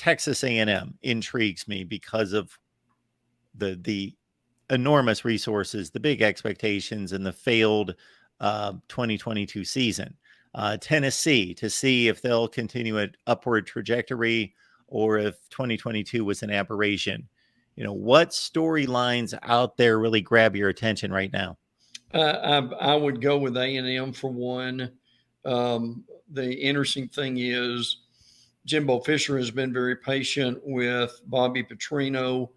Texas A&M intrigues me because of the enormous resources, the big expectations, and the failed 2022 season. Tennessee, to see if they'll continue an upward trajectory or if 2022 was an aberration. What storylines out there really grab your attention right now? I would go with A&M for one. The interesting thing is Jimbo Fisher has been very patient with Bobby Petrino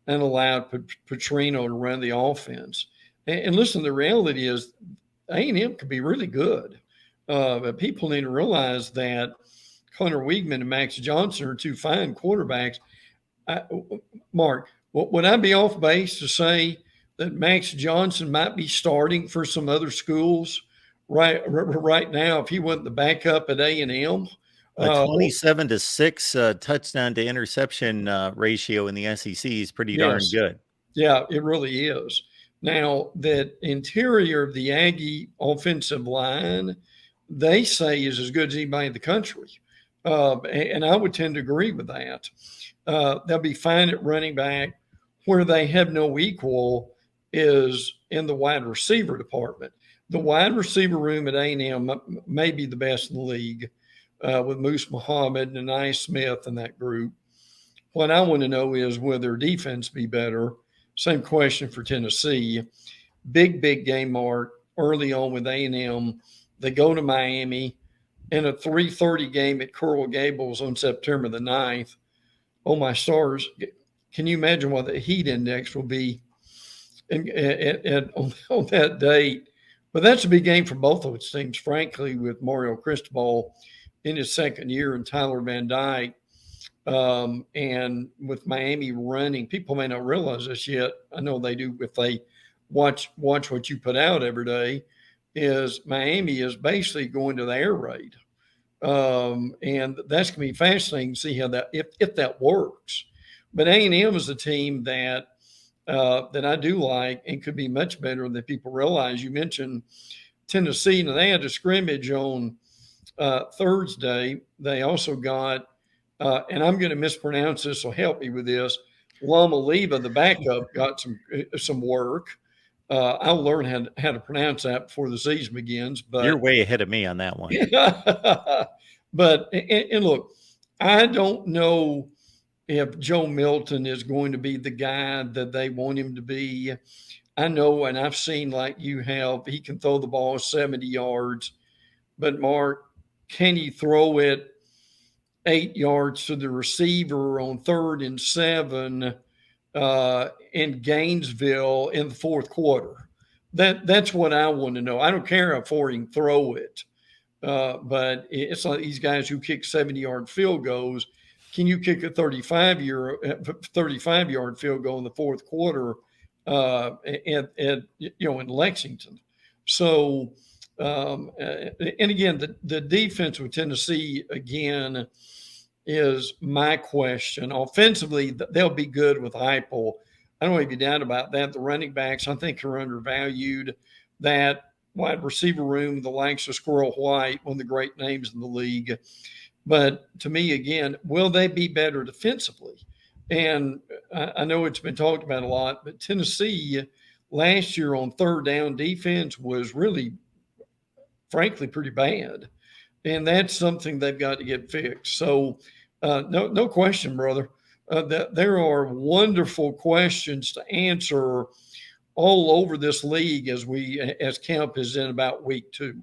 and allowed Petrino to run the offense. And listen, the reality is A&M could be really good. But people need to realize that Connor Weigman and Max Johnson are two fine quarterbacks. Mark, would I be off base to say that Max Johnson might be starting for some other schools right now if he wasn't the backup at A&M? A 27-6 touchdown to interception ratio in the SEC is pretty darn good. Yeah, it really is. Now, that interior of the Aggie offensive line, they say is as good as anybody in the country. And I would tend to agree with that. They'll be fine at running back. Where they have no equal is in the wide receiver department. The wide receiver room at A&M may be the best in the league with Moose Muhammad and Anai Smith and that group. What I want to know is will their defense be better? Same question for Tennessee. Big game, Mark, early on with A&M. They go to Miami in a 3:30 game at Coral Gables on September the 9th. Oh, my stars. Can you imagine what the heat index will be on that date? But that's a big game for both of those teams, frankly, with Mario Cristobal in his second year and Tyler Van Dyke. And with Miami running, people may not realize this yet. I know they do if they watch what you put out every day, is Miami is basically going to the air raid. And that's going to be fascinating to see how that, if that works. But A&M is a team that I do like and could be much better than people realize. You mentioned Tennessee, and they had a scrimmage on Thursday. They also got, and I'm going to mispronounce this, so help me with this, Lama Leva, the backup, got some work. I'll learn how to pronounce that before the season begins. But you're way ahead of me on that one. But and look, I don't know if Joe Milton is going to be the guy that they want him to be. I know, and I've seen like you have, he can throw the ball 70 yards. But, Mark, can he throw it 8 yards to the receiver on 3rd and 7 in Gainesville in the fourth quarter? That's what I want to know. I don't care how far he can throw it. But it's like these guys who kick 70-yard field goals. Can you kick a 35-yard field goal in the fourth quarter in Lexington? So, and again, the defense with Tennessee again is my question. Offensively, they'll be good with Heupel. I don't have any doubt about that. The running backs, I think, are undervalued. That wide receiver room, the likes of Squirrel White, one of the great names in the league. But to me, again, will they be better defensively? And I know it's been talked about a lot, but Tennessee last year on third down defense was really, frankly, pretty bad. And that's something they've got to get fixed. So no question, brother. There are wonderful questions to answer all over this league as camp is in about week 2.